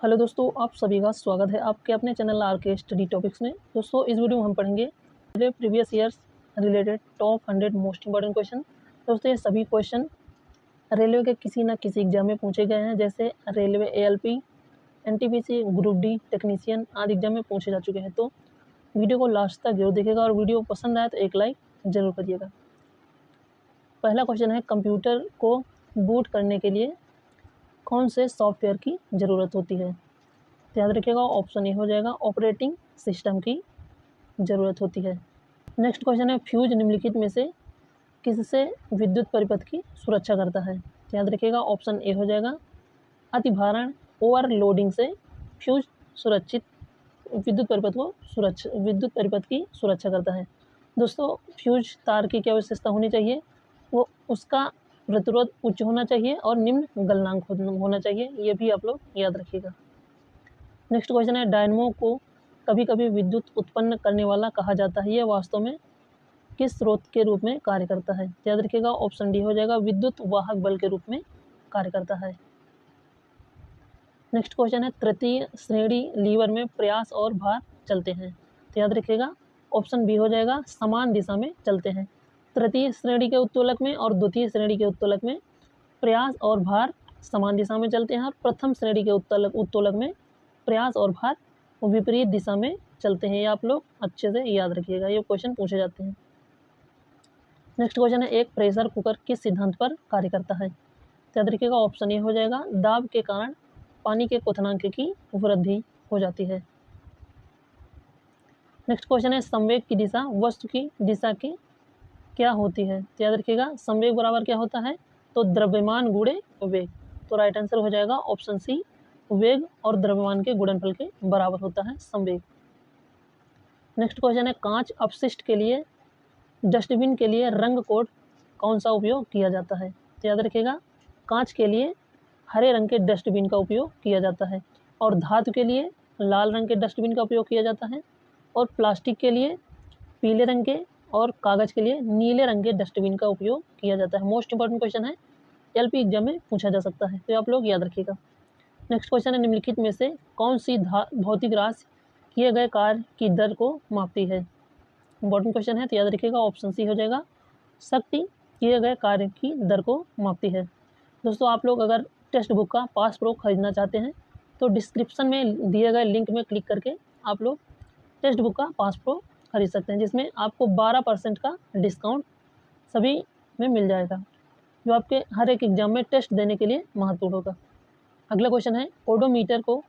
Hello दोस्तों, आप सभी का स्वागत है आपके अपने चैनल आर के स्टडी टॉपिक्स में। दोस्तों, इस वीडियो में हम पढ़ेंगे previous years related top 100 most important question. दोस्तों, ये सभी क्वेश्चन रेलवे के किसी न किसी एग्जाम में पूछे गए हैं, जैसे railway ALP, NTPC, group D technician आदि एग्जाम में पूछे जा चुके हैं। तो वीडियो को लास्ट तक जरूर देखिएगा और वीडियो पसंद आए तो एक लाइक जरूर करिएगा। पहला क्वेश्चन है, कंप्यूटर को बूट करने के लिए कौन से सॉफ्टवेयर की ज़रूरत होती है? तो याद रखिएगा, ऑप्शन ए हो जाएगा ऑपरेटिंग सिस्टम की ज़रूरत होती है। नेक्स्ट क्वेश्चन है, फ्यूज निम्नलिखित में से किससे विद्युत परिपथ की सुरक्षा करता है? तो याद रखिएगा, ऑप्शन ए हो जाएगा अतिभारण ओवरलोडिंग से फ्यूज सुरक्षित विद्युत परिपथ की सुरक्षा करता है। दोस्तों, फ्यूज तार की क्या विशेषता होनी चाहिए? वो उसका प्रतिरोध उच्च होना चाहिए और निम्न गलनांक होना चाहिए, ये भी आप लोग याद रखिएगा। नेक्स्ट क्वेश्चन है, डायनमो को कभी कभी विद्युत उत्पन्न करने वाला कहा जाता है, यह वास्तव में किस स्रोत के रूप में कार्य करता है? याद रखिएगा, ऑप्शन डी हो जाएगा विद्युत वाहक बल के रूप में कार्य करता है। नेक्स्ट क्वेश्चन है, तृतीय श्रेणी लीवर में प्रयास और भार चलते हैं। तो याद रखिएगा, ऑप्शन बी हो जाएगा समान दिशा में चलते हैं। तृतीय श्रेणी के उत्तोलक में और द्वितीय श्रेणी के उत्तोलक में प्रयास और भार समान दिशा में चलते हैं और प्रथम श्रेणी के उत्तोलक में प्रयास और भार विपरीत दिशा में चलते हैं। ये आप लोग अच्छे से याद रखिएगा, ये क्वेश्चन पूछे जाते हैं। नेक्स्ट क्वेश्चन है, एक प्रेशर कुकर किस सिद्धांत पर कार्य करता है? तो याद रखिएगा, ऑप्शन ए हो जाएगा दाब के कारण पानी के क्वथनांक की वृद्धि हो जाती है। नेक्स्ट क्वेश्चन है, संवेग की दिशा वस्तु की दिशा की क्या होती है? तो याद रखिएगा, संवेग बराबर क्या होता है? तो द्रव्यमान गुणे वेग। तो राइट आंसर हो जाएगा ऑप्शन सी, वेग और द्रव्यमान के गुणनफल के बराबर होता है संवेग। नेक्स्ट क्वेश्चन है, कांच अपशिष्ट के लिए डस्टबिन के लिए रंग कोड कौन सा उपयोग किया जाता है? तो याद रखिएगा, कांच के लिए हरे रंग के डस्टबिन का उपयोग किया जाता है और धातु के लिए लाल रंग के डस्टबिन का उपयोग किया जाता है और प्लास्टिक के लिए पीले रंग के और कागज़ के लिए नीले रंग के डस्टबिन का उपयोग किया जाता है। मोस्ट इंपॉर्टेंट क्वेश्चन है, LP एग्जाम में पूछा जा सकता है, तो आप लोग याद रखिएगा। नेक्स्ट क्वेश्चन है, निम्नलिखित में से कौन सी भौतिक राशि किए गए कार्य की दर को मापती है? इंपॉर्टेंट क्वेश्चन है, तो याद रखिएगा, ऑप्शन सी हो जाएगा शक्ति किए गए कार्य की दर को मापती है। दोस्तों, आप लोग अगर टेक्स्ट बुक का पास प्रो खरीदना चाहते हैं तो डिस्क्रिप्शन में दिए गए लिंक में क्लिक करके आप लोग टेक्स्ट बुक का पास प्रो खरीद सकते हैं, जिसमें आपको 12% का डिस्काउंट सभी में मिल जाएगा, जो आपके हर एक एग्जाम में टेस्ट देने के लिए महत्वपूर्ण होगा। अगला क्वेश्चन है, ओडोमीटर को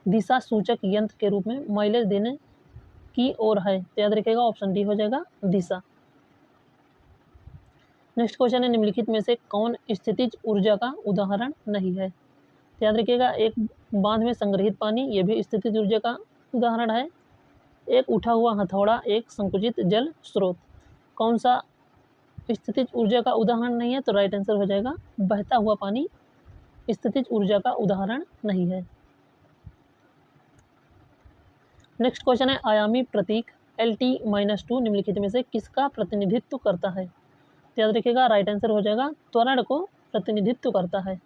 दिशा सूचक यंत्र के रूप में माइलेज देने की ओर है। तो याद रखिएगा, ऑप्शन डी हो जाएगा दिशा। नेक्स्ट क्वेश्चन है, निम्नलिखित में से कौन स्थितिज ऊर्जा का उदाहरण नहीं है? तो याद रखिएगा, एक बांध में संग्रहित पानी, ये भी स्थितिज ऊर्जा का उदाहरण है। एक उठा हुआ हथौड़ा एक संकुचित जल स्रोत। कौन सा स्थितिज ऊर्जा का उदाहरण नहीं है? तो राइट आंसर हो जाएगा बहता हुआ पानी स्थितिज ऊर्जा का उदाहरण नहीं है। नेक्स्ट क्वेश्चन है, आयामी प्रतीक LT-2 निम्नलिखित में से किसका प्रतिनिधित्व करता है? तो याद रखिएगा, राइट आंसर हो जाएगा त्वरण को प्रतिनिधित्व करता है।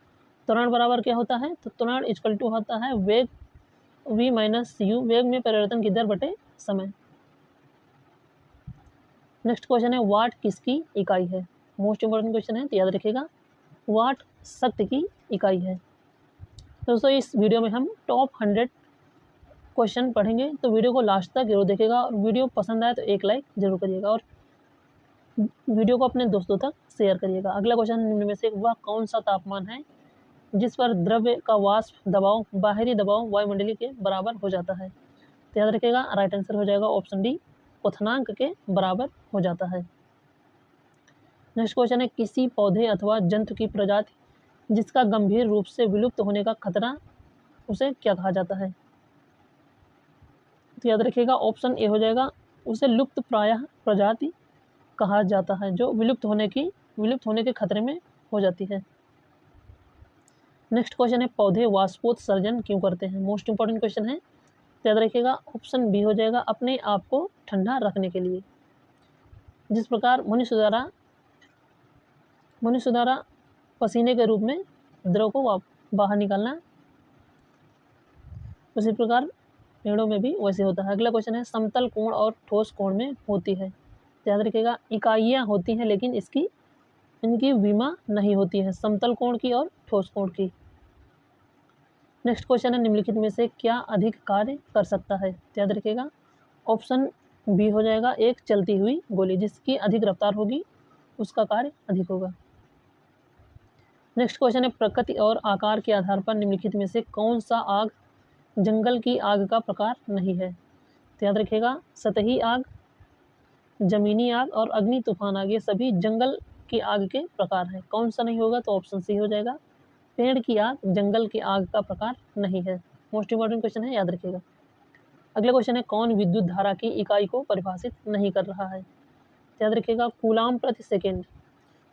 त्वरण बराबर क्या होता है? तो त्वरण इक्वल टू होता है वेग V-U, वेग में परिवर्तन की दर बटे समय। नेक्स्ट क्वेश्चन है, वाट किसकी इकाई है? मोस्ट इंपॉर्टेंट क्वेश्चन है, तो याद रखिएगा, वाट शक्ति की इकाई है। दोस्तों, इस वीडियो में हम टॉप 100 क्वेश्चन पढ़ेंगे, तो वीडियो को लास्ट तक जरूर देखिएगा और वीडियो पसंद आए तो एक लाइक जरूर करिएगा और वीडियो को अपने दोस्तों तक शेयर करिएगा। अगला क्वेश्चन, निम्न में से वह कौन सा तापमान है जिस पर द्रव्य का वाष्प दबाव बाहरी दबाव वायुमंडलीय के बराबर हो जाता है? तो याद रखिएगा, राइट आंसर हो जाएगा ऑप्शन डी, क्वथनांक के बराबर हो जाता है। नेक्स्ट क्वेश्चन है, किसी पौधे अथवा जंतु की प्रजाति जिसका गंभीर रूप से विलुप्त होने का खतरा, उसे क्या कहा जाता है? तो याद रखिएगा, ऑप्शन ए हो जाएगा, उसे लुप्त प्रायः प्रजाति कहा जाता है, जो विलुप्त होने के खतरे में हो जाती है। नेक्स्ट क्वेश्चन है, पौधे वाष्पोत्सर्जन क्यों करते हैं? मोस्ट इंपॉर्टेंट क्वेश्चन है, तो याद रखिएगा, ऑप्शन बी हो जाएगा अपने आप को ठंडा रखने के लिए। जिस प्रकार मनुष्य द्वारा पसीने के रूप में द्रव को बाहर निकालना उसी प्रकार पेड़ों में भी वैसे होता है। अगला क्वेश्चन है समतल कोण और ठोस कोण में होती है। याद रखिएगा इकाइयाँ होती हैं लेकिन इनकी विमा नहीं होती है, समतल कोण की और ठोस कोण की। नेक्स्ट क्वेश्चन है निम्नलिखित में से क्या अधिक कार्य कर सकता है। याद रखिएगा ऑप्शन बी हो जाएगा एक चलती हुई गोली, जिसकी अधिक रफ्तार होगी उसका कार्य अधिक होगा। नेक्स्ट क्वेश्चन है प्रकृति और आकार के आधार पर निम्नलिखित में से कौन सा आग जंगल की आग का प्रकार नहीं है। तो याद रखिएगा सतही आग, जमीनी आग और अग्नि तूफान आग ये सभी जंगल की आग के प्रकार हैं। कौन सा नहीं होगा तो ऑप्शन सी हो जाएगा पेड़ की आग जंगल की आग का प्रकार नहीं है। मोस्ट इंपॉर्टेंट क्वेश्चन है, याद रखिएगा। अगला क्वेश्चन है कौन विद्युत धारा की इकाई को परिभाषित नहीं कर रहा है। याद रखिएगा कूलाम प्रति सेकेंड।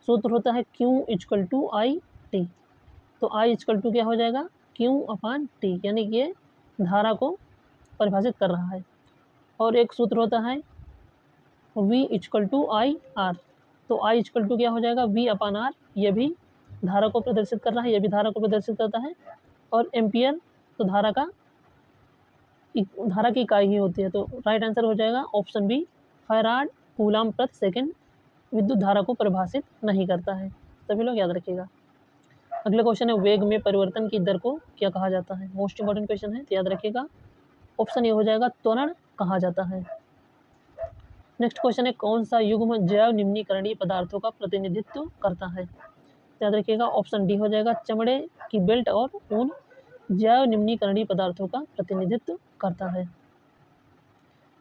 सूत्र होता है Q equal to I T. तो I इक्वल टू क्या हो जाएगा Q अपान टी, यानी कि ये धारा को परिभाषित कर रहा है। और एक सूत्र होता है V equal to I R. तो I इक्वल टू क्या हो जाएगा V अपान आर, ये भी धारा को प्रदर्शित कर रहा है, ये भी धारा को प्रदर्शित करता है। और एम्पियर तो धारा की इकाई ही होती है। तो राइट आंसर हो जाएगा ऑप्शन बी फैराड कूलाम प्रति सेकेंड विद्युत धारा को परिभाषित नहीं करता है। सभी लोग याद रखिएगा। अगला क्वेश्चन है वेग में परिवर्तन की दर को क्या कहा जाता है। मोस्ट इंपॉर्टेंट क्वेश्चन है, तो याद रखिएगा ऑप्शन ए हो जाएगा त्वरण कहा जाता है। नेक्स्ट क्वेश्चन है कौन सा युग्म जैव निम्नीकरणीय पदार्थों का प्रतिनिधित्व करता है। याद रखिएगा ऑप्शन डी हो जाएगा चमड़े की बेल्ट और ऊन जैव निम्नीकरणीय पदार्थों का प्रतिनिधित्व करता है।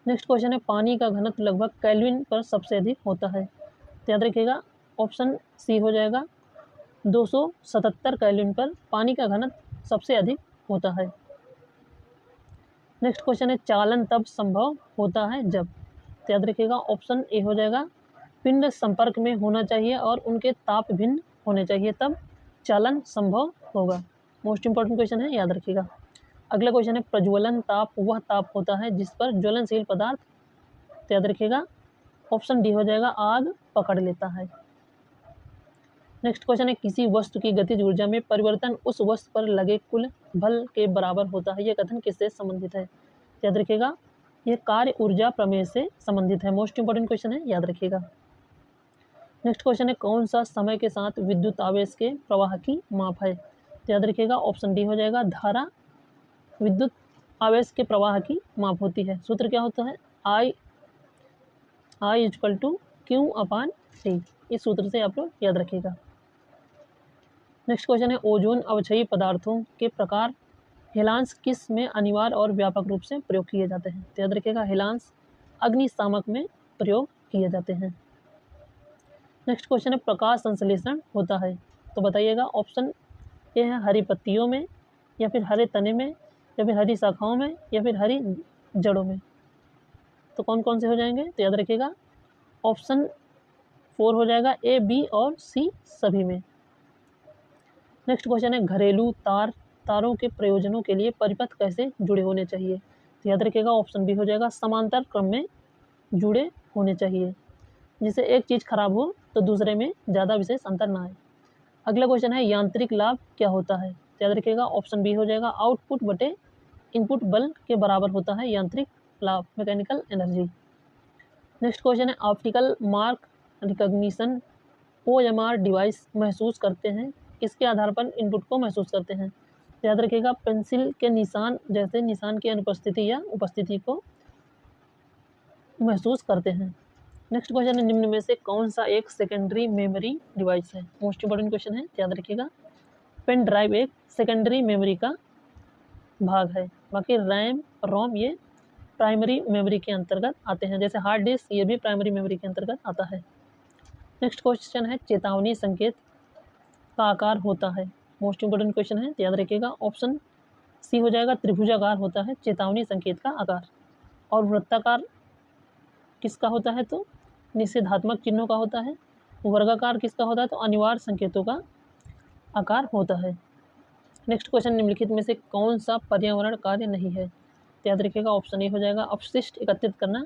नेक्स्ट क्वेश्चन है पानी का घनत्व लगभग केल्विन पर सबसे अधिक होता है। तो याद रखिएगा ऑप्शन सी हो जाएगा 277 केल्विन पर पानी का घनत्व सबसे अधिक होता है। नेक्स्ट क्वेश्चन है चालन तब संभव होता है जब। तो याद रखिएगा ऑप्शन ए हो जाएगा पिंड संपर्क में होना चाहिए और उनके ताप भिन्न होने चाहिए, तब चालन संभव होगा। मोस्ट इंपॉर्टेंट क्वेश्चन है, याद रखिएगा। अगला क्वेश्चन है प्रज्वलन ताप वह ताप होता है जिस पर ज्वलनशील पदार्थ, तो याद रखिएगा ऑप्शन डी हो जाएगा आग पकड़ लेता है। नेक्स्ट क्वेश्चन है किसी वस्तु की गतिज ऊर्जा में परिवर्तन उस वस्तु पर लगे कुल बल के बराबर होता है, यह कथन किससे संबंधित है। याद रखिएगा यह कार्य ऊर्जा प्रमेय से संबंधित है। मोस्ट इंपॉर्टेंट क्वेश्चन है, याद रखिएगा। नेक्स्ट क्वेश्चन है कौन सा समय के साथ विद्युत आवेश के प्रवाह की माप है। तो याद रखिएगा ऑप्शन डी हो जाएगा धारा विद्युत आवेश के प्रवाह की माप होती है। सूत्र क्या होता है I equal to Q upon T. इस सूत्र से आप लोग याद रखिएगा। नेक्स्ट क्वेश्चन है ओजोन अवक्षयी पदार्थों के प्रकार हेलांस किस में अनिवार्य और व्यापक रूप से प्रयोग किए जाते हैं। तो याद रखिएगा हेलांस अग्निशामक में प्रयोग किए जाते हैं। नेक्स्ट क्वेश्चन है प्रकाश संश्लेषण होता है, तो बताइएगा ऑप्शन ए है हरी पत्तियों में या फिर हरे तने में या फिर हरी शाखाओं में या फिर हरी जड़ों में। तो कौन कौन से हो जाएंगे, तो याद रखिएगा ऑप्शन 4 हो जाएगा ए बी और सी सभी में। नेक्स्ट क्वेश्चन है घरेलू तारों के प्रयोजनों के लिए परिपथ कैसे जुड़े होने चाहिए। तो याद रखिएगा ऑप्शन बी हो जाएगा समांतर क्रम में जुड़े होने चाहिए, जिससे एक चीज़ खराब हो तो दूसरे में ज़्यादा विशेष अंतर ना आए। अगला क्वेश्चन है यांत्रिक लाभ क्या होता है। तो याद रखिएगा ऑप्शन बी हो जाएगा आउटपुट बटे इनपुट बल के बराबर होता है यांत्रिक लाभ, मैकेनिकल एनर्जी। नेक्स्ट क्वेश्चन है optical mark recognition OMR device महसूस करते हैं किसके आधार पर इनपुट को महसूस करते हैं। तो याद रखिएगा पेंसिल के निशान जैसे निशान की अनुपस्थिति या उपस्थिति को महसूस करते हैं। नेक्स्ट क्वेश्चन है निम्न में से कौन सा एक सेकेंडरी मेमोरी डिवाइस है। मोस्ट इंपॉर्टेंट क्वेश्चन है, याद रखिएगा पेन ड्राइव एक सेकेंडरी मेमोरी का भाग है, बाकी रैम रोम ये प्राइमरी मेमोरी के अंतर्गत आते हैं, जैसे हार्ड डिस्क ये भी प्राइमरी मेमोरी के अंतर्गत आता है। नेक्स्ट क्वेश्चन है चेतावनी संकेत का आकार होता है। मोस्ट इंपॉर्टेंट क्वेश्चन है, याद रखिएगा ऑप्शन सी हो जाएगा त्रिभुजाकार होता है चेतावनी संकेत का आकार। और वृत्ताकार किसका होता है, तो निषेधात्मक चिन्हों का होता है। वर्गाकार किसका होता है, तो अनिवार्य संकेतों का आकार होता है। नेक्स्ट क्वेश्चन निम्नलिखित में से कौन सा पर्यावरण कार्य नहीं है। तो याद रखिएगा ऑप्शन ए हो जाएगा अपशिष्ट एकत्रित करना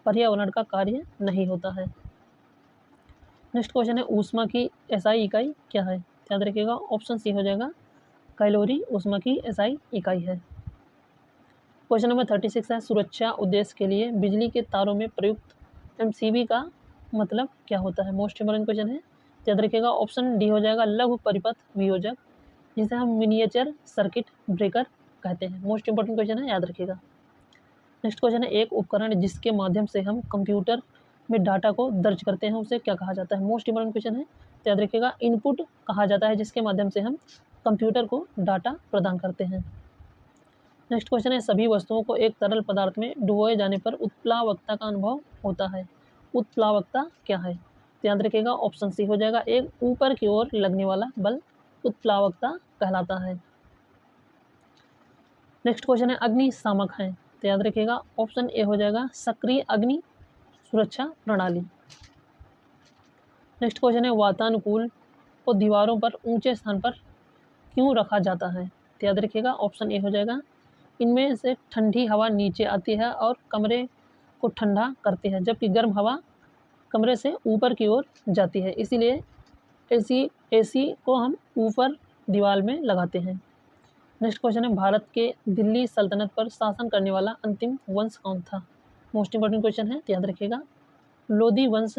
पर्यावरण का कार्य नहीं होता है। नेक्स्ट क्वेश्चन है ऊष्मा की एसआई इकाई क्या है। याद रखिएगा ऑप्शन सी हो जाएगा कैलोरी ऊष्मा की एसआई इकाई है। क्वेश्चन नंबर 36 है, सुरक्षा उद्देश्य के लिए बिजली के तारों में प्रयुक्त एमसीबी का मतलब क्या होता है? मोस्ट इम्पोर्टेंट क्वेश्चन है, याद रखिएगा। ऑप्शन डी हो जाएगा लघु परिपथ वियोजक, जिसे हम मिनिएचर सर्किट ब्रेकर कहते हैं। मोस्ट इंपोर्टेंट क्वेश्चन है, याद रखिएगा। नेक्स्ट क्वेश्चन है, एक उपकरण जिसके माध्यम से हम कंप्यूटर में डाटा को दर्ज करते हैं उसे क्या कहा जाता है? मोस्ट इंपोर्टेंट क्वेश्चन है, तो याद रखिएगा इनपुट कहा जाता है जिसके माध्यम से हम कंप्यूटर को डाटा प्रदान करते हैं। नेक्स्ट क्वेश्चन है, सभी वस्तुओं को एक तरल पदार्थ में डुबोए जाने पर उत्प्लावकता का अनुभव होता है। उत्प्लावकता क्या है? तो याद रखिएगा ऑप्शन सी हो जाएगा, एक ऊपर की ओर लगने वाला बल उत्प्लावकता कहलाता है। नेक्स्ट क्वेश्चन है, अग्निशामक है, तो याद रखिएगा ऑप्शन ए हो जाएगा सक्रिय अग्नि सुरक्षा प्रणाली। नेक्स्ट क्वेश्चन है, वातानुकूल को दीवारों पर ऊंचे स्थान पर क्यों रखा जाता है? तो याद रखिएगा ऑप्शन ए हो जाएगा, इनमें से ठंडी हवा नीचे आती है और कमरे को ठंडा करती है, जबकि गर्म हवा कमरे से ऊपर की ओर जाती है, इसीलिए एसी को हम ऊपर दीवार में लगाते हैं। नेक्स्ट क्वेश्चन है, भारत के दिल्ली सल्तनत पर शासन करने वाला अंतिम वंश कौन था? मोस्ट इंपोर्टेंट क्वेश्चन है, याद रखिएगा लोधी वंश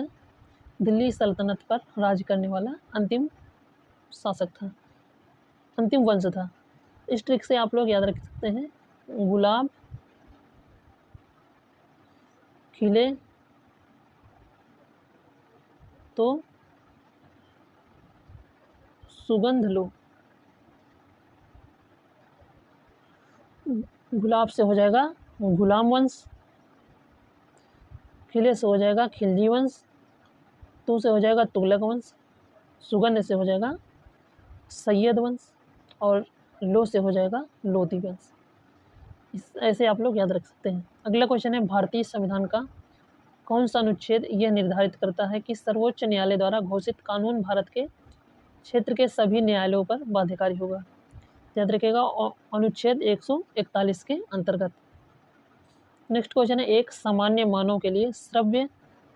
दिल्ली सल्तनत पर राज करने वाला अंतिम शासक था, अंतिम वंश था। इस ट्रिक से आप लोग याद रख सकते हैं, गुलाब खिले तो सुगंध लो, गुलाब से हो जाएगा गुलाम वंश, खिले से हो जाएगा खिलजी वंश, तू से हो जाएगा तुगलक वंश, सुगंध से हो जाएगा सैयद वंश और लो से हो जाएगा लोधी वंश। ऐसे आप लोग याद रख सकते हैं। अगला क्वेश्चन है, भारतीय संविधान का कौन सा अनुच्छेद यह निर्धारित करता है कि सर्वोच्च न्यायालय द्वारा घोषित कानून भारत के क्षेत्र के सभी न्यायालयों पर बाध्यकारी होगा? याद रखिएगा अनुच्छेद 141 के अंतर्गत। नेक्स्ट क्वेश्चन है, एक सामान्य मानव के लिए श्रव्य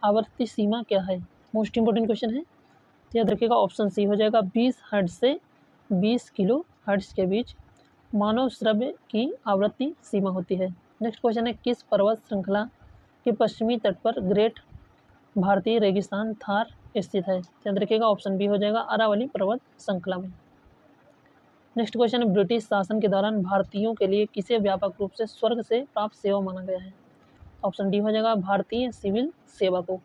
आवृत्ति सीमा क्या है? मोस्ट इंपोर्टेंट क्वेश्चन है, याद रखिएगा ऑप्शन सी हो जाएगा 20 हर्ट्ज से 20 किलो हर्ट्ज के बीच मानव श्रव्य की आवृत्ति सीमा होती है। नेक्स्ट क्वेश्चन है, किस पर्वत श्रृंखला के पश्चिमी तट पर ग्रेट भारतीय रेगिस्तान थार स्थित है? याद रखिएगा ऑप्शन बी हो जाएगा अरावली पर्वत श्रृंखला में। नेक्स्ट क्वेश्चन है, ब्रिटिश शासन के दौरान भारतीयों के लिए किसे व्यापक रूप से स्वर्ग से प्राप्त सेवा माना गया है? ऑप्शन डी हो जाएगा भारतीय सिविल सेवा को।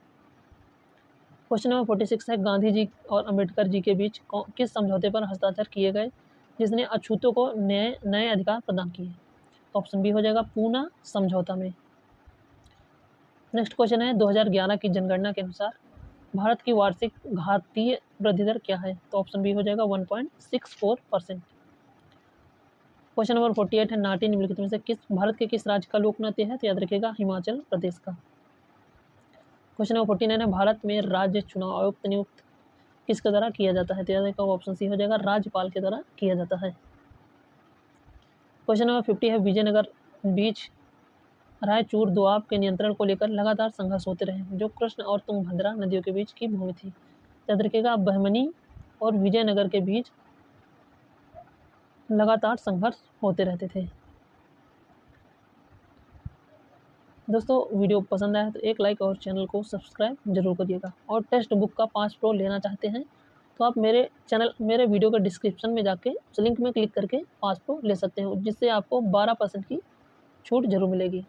क्वेश्चन नंबर 46 है, गांधी जी और अंबेडकर जी के बीच किस समझौते पर हस्ताक्षर किए गए जिसने अछूतों को नए अधिकार प्रदान किए? ऑप्शन बी हो जाएगा पूना समझौता में। नेक्स्ट क्वेश्चन है, 2011 की जनगणना के अनुसार भारत की वार्षिक घातीय वृद्धि दर क्या है? तो ऑप्शन बी हो जाएगा 1.64%। क्वेश्चन नंबर 48 है, नाटी निम्नलिखित में से भारत के किस राज्य का लोक नृत्य है? तो याद रखिएगा हिमाचल प्रदेश का। क्वेश्चन नंबर 49 है, भारत में राज्य चुनाव आयुक्त नियुक्त किसके द्वारा किया जाता है? तो याद रखिएगा ऑप्शन सी हो जाएगा राज्यपाल के द्वारा किया जाता है। क्वेश्चन नंबर 50 है, विजयनगर बीच रायचूर दोआब के नियंत्रण को लेकर लगातार संघर्ष होते रहे, जो कृष्ण और तुंगभद्रा नदियों के बीच की भूमि थी। याद रखिएगा बहमनी और विजयनगर के बीच लगातार संघर्ष होते रहते थे। दोस्तों वीडियो पसंद आया तो एक लाइक और चैनल को सब्सक्राइब जरूर करिएगा। और टेक्स्ट बुक का 5 प्रो लेना चाहते हैं तो आप मेरे वीडियो के डिस्क्रिप्शन में जाके उस लिंक में क्लिक करके 5 प्रो ले सकते हैं, जिससे आपको 12% की छूट जरूर मिलेगी।